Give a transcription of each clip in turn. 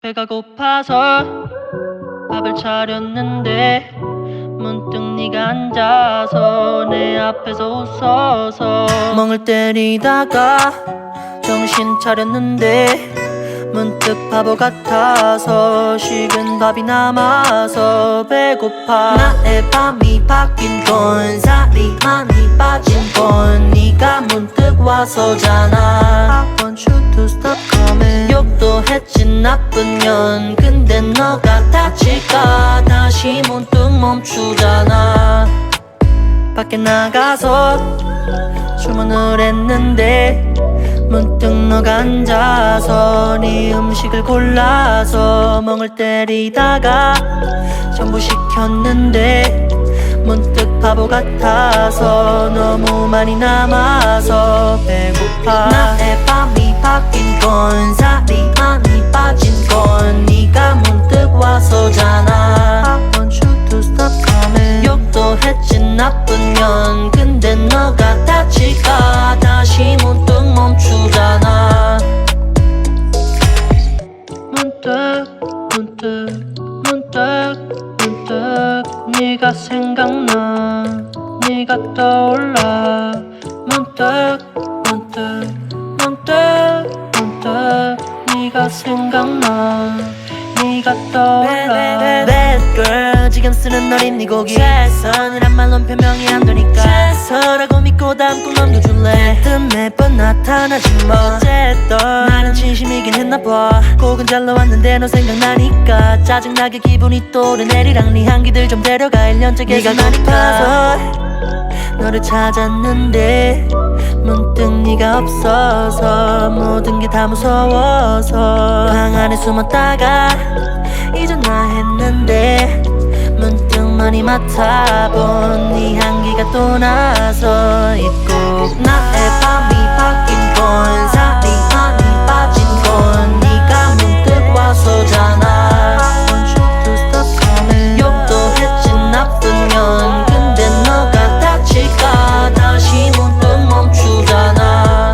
배가 고파서 밥을 차렸는데 문득 네가 앉아서 내 앞에서 웃어서 멍을 때리다가 정신 차렸는데 문득 바보 같아서 식은 밥이 남아서 배고파. 나의 밤이 바뀐 건 살이 많이 빠진 건 네가 문득 와서잖아. I want you to stop coming. 욕도 했지 나쁜 년. 근데 너가 다칠까 다시 문득 멈추잖아. 밖에 나가서 주문을 했는데 문득 너가 앉아서 네 음식을 골라서 멍을 때리다가 전부 시켰는데 문득 바보 같아서 너무 많이 남아서 배고파. 나의 밤이 바뀐 건 살이 많이 빠진 건 네가 문득 와서잖아. I want you to stop coming. 욕도 했지 나쁜 년. 근데 너가 다칠까 다시 문득 멈추잖아. 문득 네가 생각나. 네가 떠올라. 문득 네가 생각나. 네가 떠올라. Bad girl 지금 쓰는 어린 네 곡이 최선이란 말론 표명이 안 되니까 최서라고 믿고 다음 꼭 넘겨줄래. 매번 나타나지 뭐 어쨌든 나는 진심이긴 했나봐. 곡은 잘 나왔는데 너 생각나니까 짜증나게 기분이 또 오르내리랑 네 향기들 좀 데려가 1년째 계속 나니까 너를 찾았는데 문득 네가 없어서 모든 게 다 무서워서 방 안에 숨었다가 잊었나 했는데 문득 많이 맡아본 네 향기가 또 나서 있고. 나의 밤이 바뀐 건 살이 많이 빠진 건 네가 문득 와서잖아. I want you to stop coming. 욕도 했지 나쁜 년. 근데 너가 다칠까 다시 문득 멈추잖아.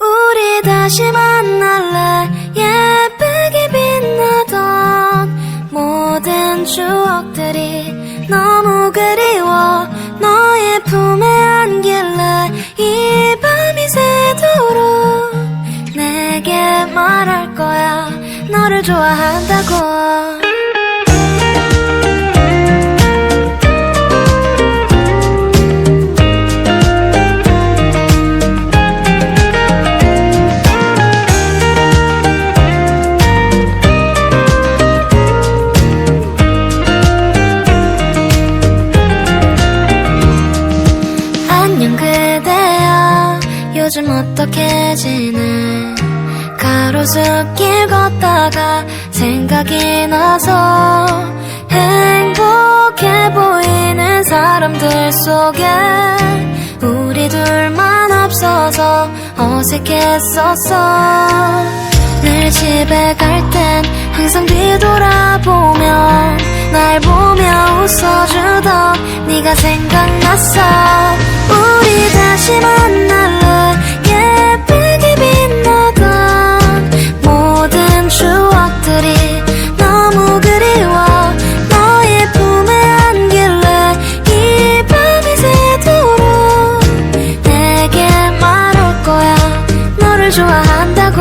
우리 다시 만날래. 예쁘게 빛나던 모든 추억들이 너무 그리워. 너의 품에 안길래 이 밤이 새도록 내게 말할 거야. 너를 좋아한다고. 요즘 어떻게 지내. 가로수길 걷다가 생각이 나서 행복해 보이는 사람들 속에 우리 둘만 없어서 어색했었어. 늘 집에 갈 땐 항상 뒤돌아보며 날 보며 웃어주던 네가 생각났어. 우리 다시 만날래. 예쁘게 빛나던 모든 추억들이 너무 그리워. 너의 품에 안길래 이 밤이 새도록 내게 말할 거야. 너를 좋아한다고.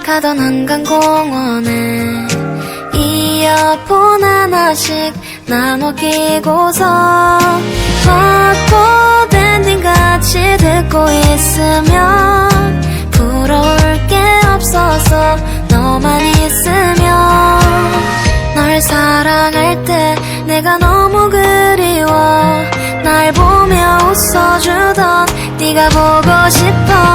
가던 한강공원에 이어폰 하나씩 나눠 끼고서 벚꽃 엔딩같이 듣고 있으면 부러울 게 없어서 너만 있으면 널 사랑할 때 내가 너무 그리워. 날 보며 웃어주던 네가 보고 싶어.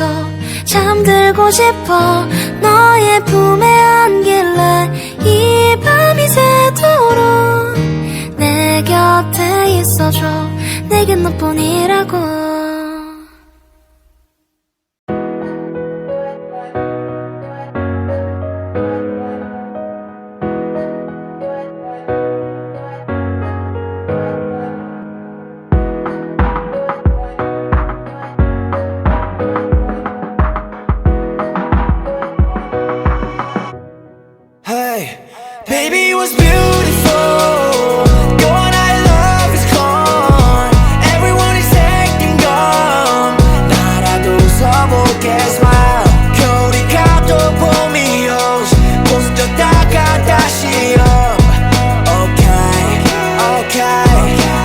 안에서 잠들고 싶어 너의 품에 안길래 이 밤이 새도록 내 곁에 있어줘 내겐 너뿐이라고 Baby, it was beautiful. Going I love is gone. Everyone is acting dumb. 나라도 서볼게 smile. 겨울이 가도 봄이 오시. 웃음 줬다가 다시 up. Okay, okay.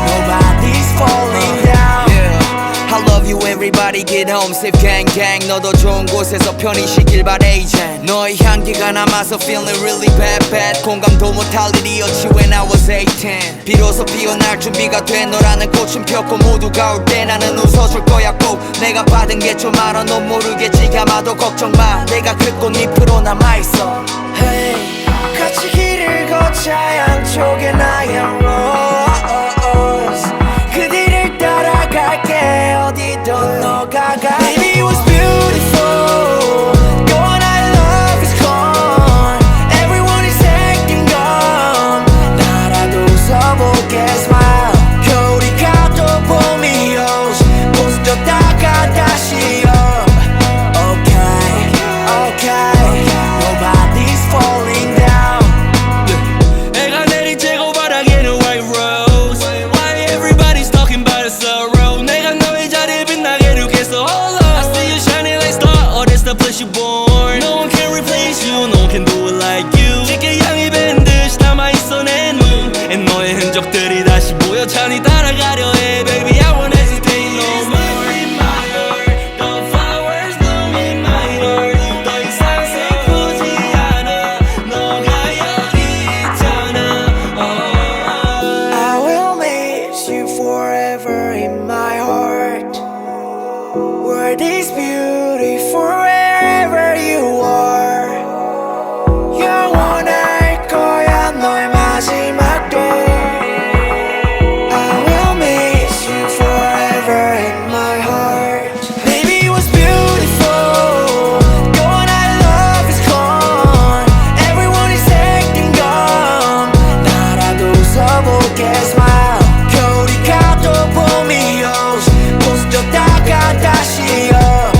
Nobody's falling down. Yeah. I love you, everybody get home safe gang gang. 너도 좋은 곳에서 편히 쉬길 바래 이젠. 너의 향기가 남아서 feeling really bad bad. 공감도 못할 일이었지 when I was 18. 비로소 피어날 준비가 된 너라는 꽃은 폈고 모두가 올 때 나는 웃어줄 거야 꼭. 내가 받은 게 좀 많아 넌 모르겠지 아마도 걱정 마 내가 그 꽃잎으로 남아있어. Hey, 같이 길을 걷자 양쪽에 나의 rose. 그 뒤를 따라갈게 어디든 너가 가. Baby, it was beautiful. Going I love is gone. Everyone is acting dumb. 나라도 웃어볼게 smile. 겨울이 가도 봄이 오시. 웃음 줬다가 다시 up. Okay, okay. Nobody's falling down. 해가 내린 제고 바닥에는 white rose. Why everybody's talking about the sorrow. 내가 너의 자리를 빛나게 해주겠어. Hold on, I see you shining like star. Oh, that's the place you born. No one can replace you. No one can do it like you. 짙게 향이 밴 듯이 남아있어 내 눈. And 너의 흔적들이 다시 보여 찬이 따라가려 해. Baby, I won't hesitate no more. In my heart, the flowers bloom in my heart. 더 이상 슬프지 않아. 너가 여기 있잖아. I will miss you forever in my heart. World is beautiful wherever you are. 영원할 거야 너의 마지막 day. I will miss you forever in my heart. Baby, it was beautiful. Going I love is gone. Everyone is acting dumb. 나라도 웃어볼게 smile. 겨울이 가도 봄이 오시. 웃음 줬다가 다시 up.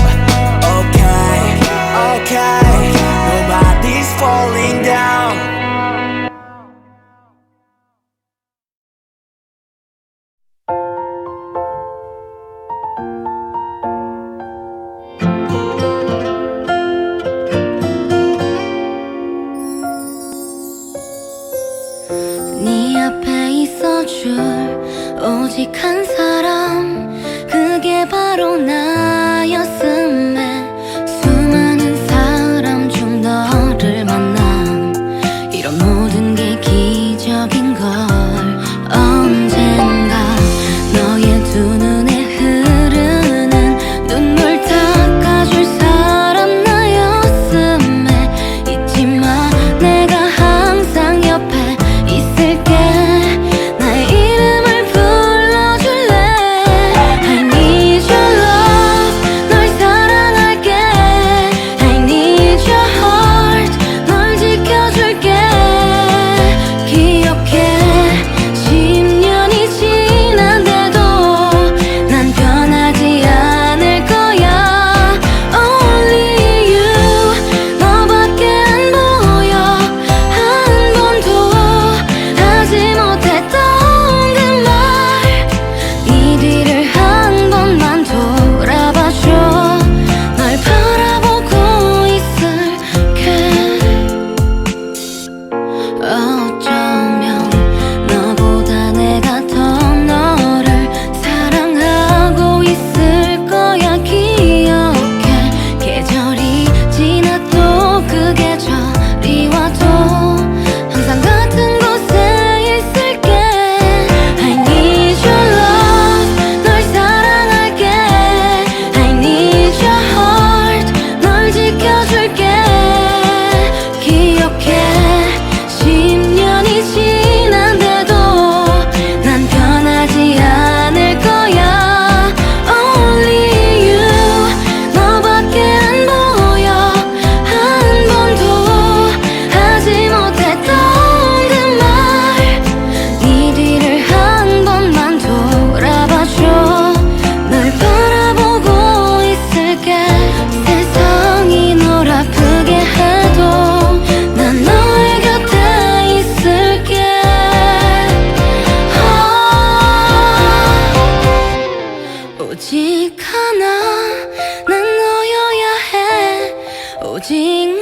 오직 하나 난 너여야 해 오직